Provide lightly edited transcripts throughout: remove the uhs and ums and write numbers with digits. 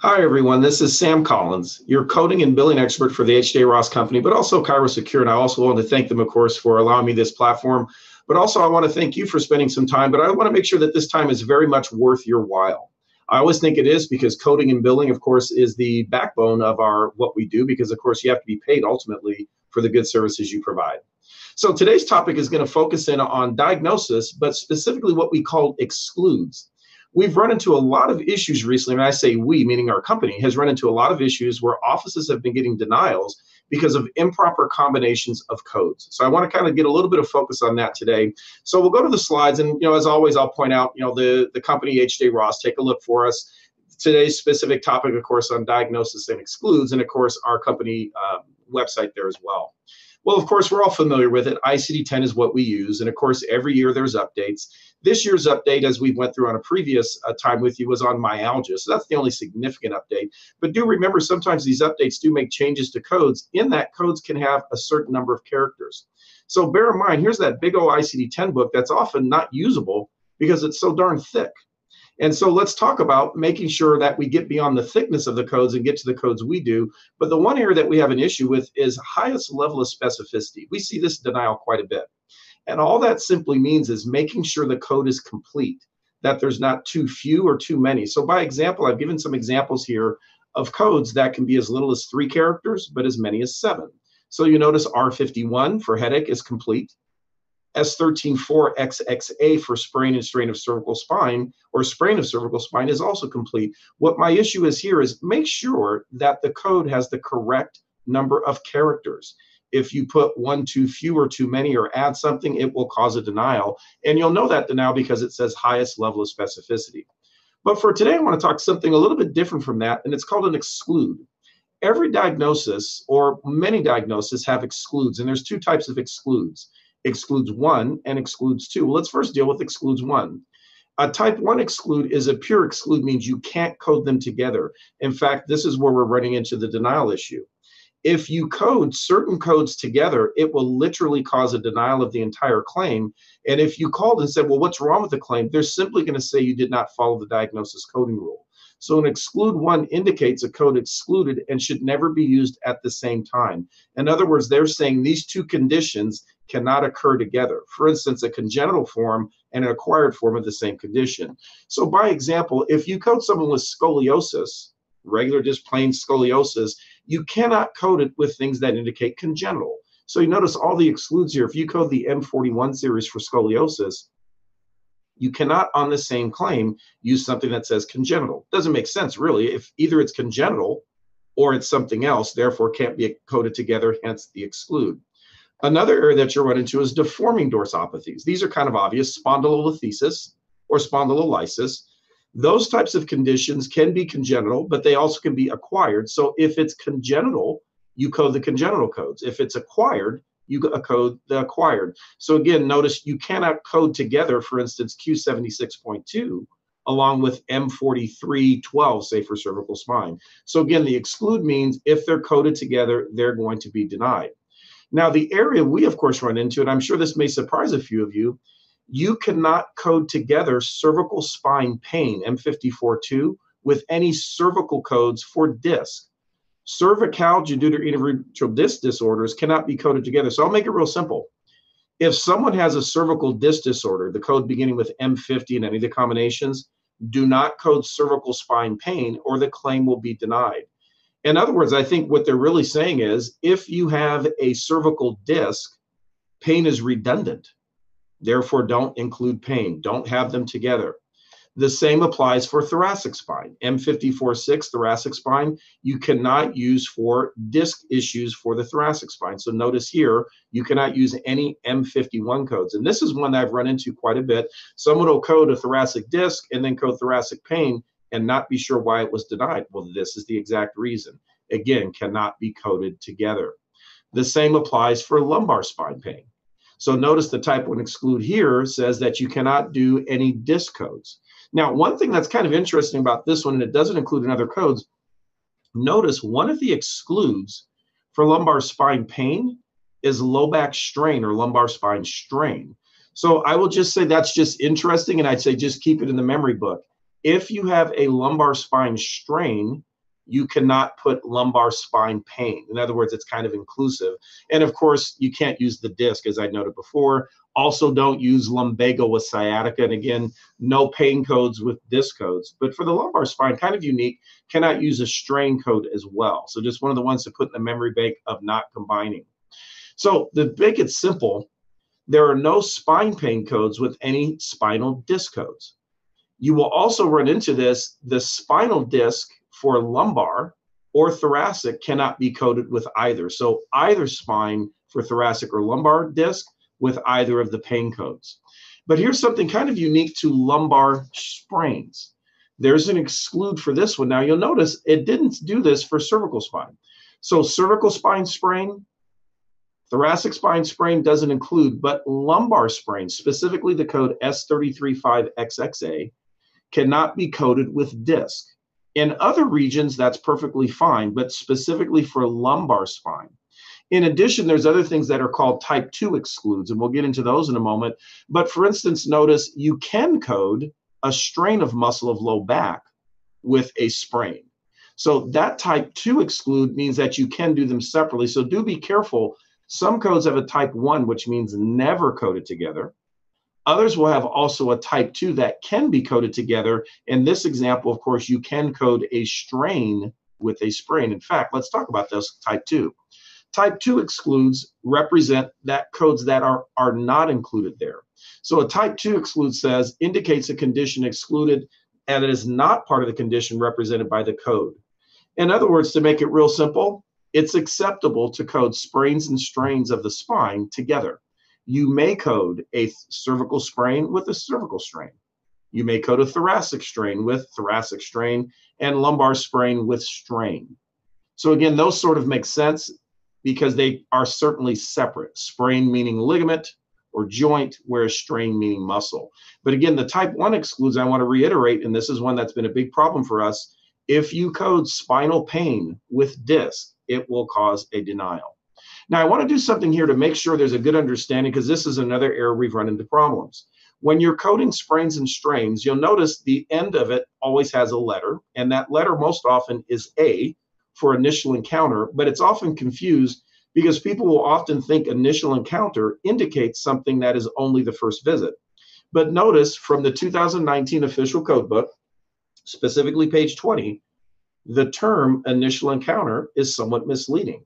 Hi, everyone. This is Sam Collins, your coding and billing expert for the H.J. Ross Company, but also ChiroSecure. And I also want to thank them, of course, for allowing me this platform. But also, I want to thank you for spending some time. But I want to make sure that this time is very much worth your while. I always think it is because coding and billing, of course, is the backbone of our what we do. Because, of course, you have to be paid ultimately for the good services you provide. So today's topic is going to focus in on diagnosis, but specifically what we call excludes. We've run into a lot of issues recently. When I say we, meaning our company, has run into a lot of issues where offices have been getting denials because of improper combinations of codes. So I want to kind of get a little bit of focus on that today. So we'll go to the slides, and as always, I'll point out the company H.J. Ross. Take a look for us. Today's specific topic, of course, on diagnosis and excludes, and of course our company website there as well. Well, of course, we're all familiar with it. ICD-10 is what we use. And of course, every year there's updates. This year's update, as we went through on a previous time with you, was on myalgia. So that's the only significant update. But do remember, sometimes these updates do make changes to codes, in that codes can have a certain number of characters. So bear in mind, here's that big old ICD-10 book that's often not usable because it's so darn thick. And so let's talk about making sure that we get beyond the thickness of the codes and get to the codes we do. But the one area that we have an issue with is highest level of specificity. We see this denial quite a bit. And all that simply means is making sure the code is complete, that there's not too few or too many. So by example, I've given some examples here of codes that can be as little as 3 characters, but as many as 7. So you notice R51 for headache is complete. S13-4XXA for sprain and strain of cervical spine, or sprain of cervical spine, is also complete. What my issue is here is make sure that the code has the correct number of characters. If you put one too few or too many or add something, it will cause a denial. And you'll know that denial because it says highest level of specificity. But for today, I want to talk something a little bit different from that, and it's called an exclude. Every diagnosis, or many diagnoses, have excludes, and there's 2 types of excludes. Excludes 1 and excludes 2. Well, let's first deal with excludes 1. A type 1 exclude is a pure exclude, means you can't code them together. In fact, this is where we're running into the denial issue. If you code certain codes together, it will literally cause a denial of the entire claim. And if you called and said, well, what's wrong with the claim? They're simply going to say you did not follow the diagnosis coding rule. So an exclude 1 indicates a code excluded and should never be used at the same time. In other words, they're saying these 2 conditions cannot occur together. For instance, a congenital form and an acquired form of the same condition. So by example, if you code someone with scoliosis, regular just plain scoliosis, you cannot code it with things that indicate congenital. So you notice all the excludes here. If you code the M41 series for scoliosis, you cannot on the same claim use something that says congenital. Doesn't make sense really. If either it's congenital or it's something else, therefore can't be coded together, hence the exclude. Another area that you'll run into is deforming dorsopathies. These are kind of obvious: spondylolisthesis or spondylolysis. Those types of conditions can be congenital, but they also can be acquired. So if it's congenital, you code the congenital codes. If it's acquired, you code the acquired. So again, notice you cannot code together, for instance, Q76.2 along with M4312, say for cervical spine. So again, the exclude means if they're coded together, they're going to be denied. Now, the area we, of course, run into, and I'm sure this may surprise a few of you, you cannot code together cervical spine pain, M54-2, with any cervical codes for disc. Cervicalgia due to intervertebral disc disorders cannot be coded together. So I'll make it real simple. If someone has a cervical disc disorder, the code beginning with M50 and any of the combinations, do not code cervical spine pain or the claim will be denied. In other words, I think what they're really saying is if you have a cervical disc, pain is redundant. Therefore, don't include pain. Don't have them together. The same applies for thoracic spine. M54-6 thoracic spine, you cannot use for disc issues for the thoracic spine. So notice here, you cannot use any M51 codes. And this is one that I've run into quite a bit. Someone will code a thoracic disc and then code thoracic pain and not be sure why it was denied. Well, this is the exact reason. Again, cannot be coded together. The same applies for lumbar spine pain. So notice the type 1 exclude here says that you cannot do any disc codes. Now, one thing that's kind of interesting about this one, and it doesn't include in other codes, notice one of the excludes for lumbar spine pain is low back strain or lumbar spine strain. So I will just say that's just interesting, and I'd say just keep it in the memory book. If you have a lumbar spine strain, You cannot put lumbar spine pain. In other words, it's kind of inclusive. And of course, you can't use the disc, as I noted before. Also, don't use lumbago with sciatica. And again, no pain codes with disc codes. But for the lumbar spine, kind of unique, cannot use a strain code as well. So just one of the ones to put in the memory bank of not combining. So to make it simple, there are no spine pain codes with any spinal disc codes. You will also run into this, the spinal disc for lumbar or thoracic cannot be coded with either. So either spine for thoracic or lumbar disc with either of the pain codes. But here's something kind of unique to lumbar sprains. There's an exclude for this one. Now you'll notice it didn't do this for cervical spine. So cervical spine sprain, thoracic spine sprain doesn't include, but lumbar sprain, specifically the code S335XXA, cannot be coded with disc. In other regions, that's perfectly fine, but specifically for lumbar spine. In addition, there's other things that are called type 2 excludes, and we'll get into those in a moment. But for instance, notice you can code a strain of muscle of low back with a sprain. So that type 2 exclude means that you can do them separately. So do be careful. Some codes have a type 1, which means never coded together. Others will have also a type 2 that can be coded together. In this example, of course, you can code a strain with a sprain. In fact, let's talk about this type 2. Type 2 excludes represent that codes that are not included there. So a type 2 exclude says indicates a condition excluded and it is not part of the condition represented by the code. In other words, to make it real simple, it's acceptable to code sprains and strains of the spine together. You may code a cervical sprain with a cervical strain. You may code a thoracic strain with thoracic strain and lumbar sprain with strain. So again, those sort of make sense because they are certainly separate. Sprain meaning ligament or joint, whereas strain meaning muscle. But again, the type 1 excludes, I want to reiterate, and this is one that's been a big problem for us. If you code spinal pain with disc, it will cause a denial. Now, I want to do something here to make sure there's a good understanding because this is another area we've run into problems. When you're coding sprains and strains, you'll notice the end of it always has a letter, and that letter most often is A for initial encounter, but it's often confused because people will often think initial encounter indicates something that is only the first visit. But notice from the 2019 official code book, specifically page 20, the term initial encounter is somewhat misleading,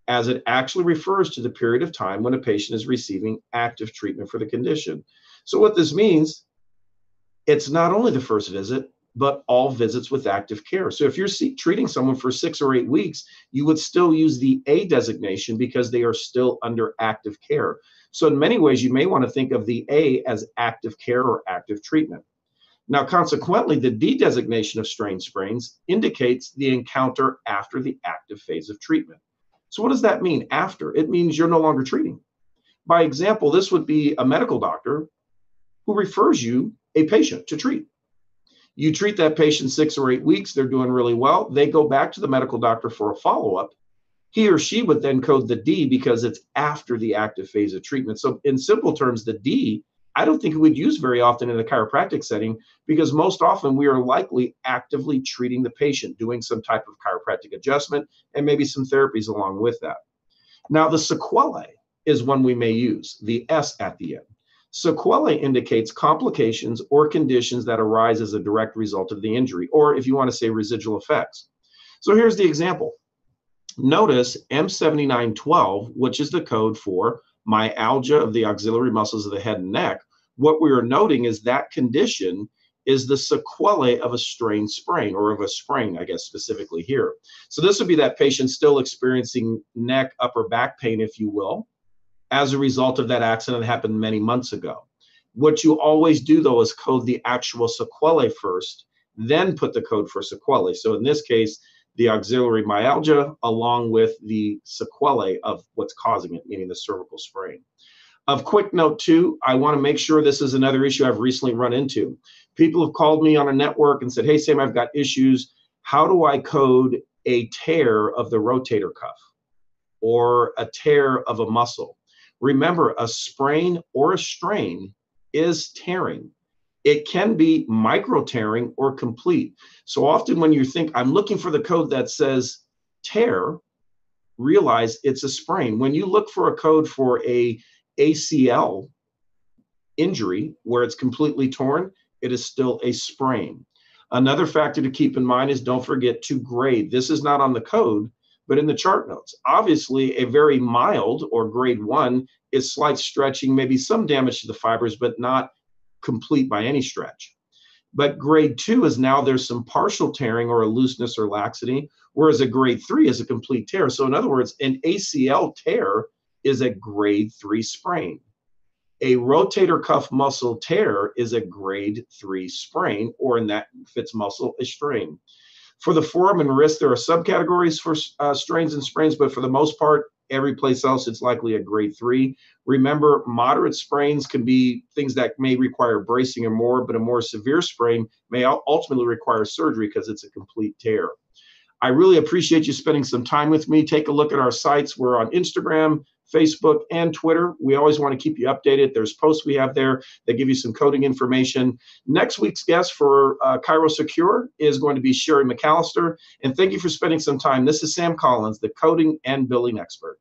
as it actually refers to the period of time when a patient is receiving active treatment for the condition. So what this means, it's not only the first visit, but all visits with active care. So if you're treating someone for 6 or 8 weeks, you would still use the A designation because they are still under active care. So in many ways, you may want to think of the A as active care or active treatment. Now, consequently, the D designation of strain sprains indicates the encounter after the active phase of treatment. So what does that mean after? It means you're no longer treating. By example, this would be a medical doctor who refers you a patient to treat. You treat that patient 6 or 8 weeks, they're doing really well. They go back to the medical doctor for a follow-up. He or she would then code the D because it's after the active phase of treatment. So in simple terms, the D, I don't think we would use very often in a chiropractic setting because most often we are likely actively treating the patient, doing some type of chiropractic adjustment and maybe some therapies along with that. Now, the sequelae is one we may use, the S at the end. Sequelae indicates complications or conditions that arise as a direct result of the injury, or if you want to say residual effects. So here's the example. Notice M7912, which is the code for myalgia of the auxiliary muscles of the head and neck. What we are noting is that condition is the sequelae of a strain sprain, or of a sprain, I guess, specifically here. So this would be that patient still experiencing neck, upper back pain, if you will, as a result of that accident that happened many months ago. What you always do, though, is code the actual sequelae first, then put the code for sequelae. So in this case, the auxiliary myalgia along with the sequelae of what's causing it, meaning the cervical sprain. Of quick note, too, I want to make sure this is another issue I've recently run into. People have called me on a network and said, hey, Sam, I've got issues. How do I code a tear of the rotator cuff or a tear of a muscle? Remember, a sprain or a strain is tearing. It can be micro tearing or complete. So often when you think, I'm looking for the code that says tear, realize it's a sprain. When you look for a code for a ACL injury where it's completely torn, it is still a sprain. Another factor to keep in mind is don't forget to grade. This is not on the code, but in the chart notes. Obviously, a very mild or grade 1 is slight stretching, maybe some damage to the fibers, but not complete by any stretch. But grade 2 is now there's some partial tearing or a looseness or laxity, whereas a grade 3 is a complete tear. So in other words, an ACL tear is a grade 3 sprain. A rotator cuff muscle tear is a grade 3 sprain, or in that fits muscle, a strain. For the forearm and wrist, there are subcategories for strains and sprains, but for the most part, every place else, it's likely a grade 3. Remember, moderate sprains can be things that may require bracing or more, but a more severe sprain may ultimately require surgery because it's a complete tear. I really appreciate you spending some time with me. Take a look at our sites. We're on Instagram, Facebook, and Twitter. We always want to keep you updated. There's posts we have there that give you some coding information. Next week's guest for ChiroSecure is going to be Sherry McAllister. And thank you for spending some time. This is Sam Collins, the coding and billing expert.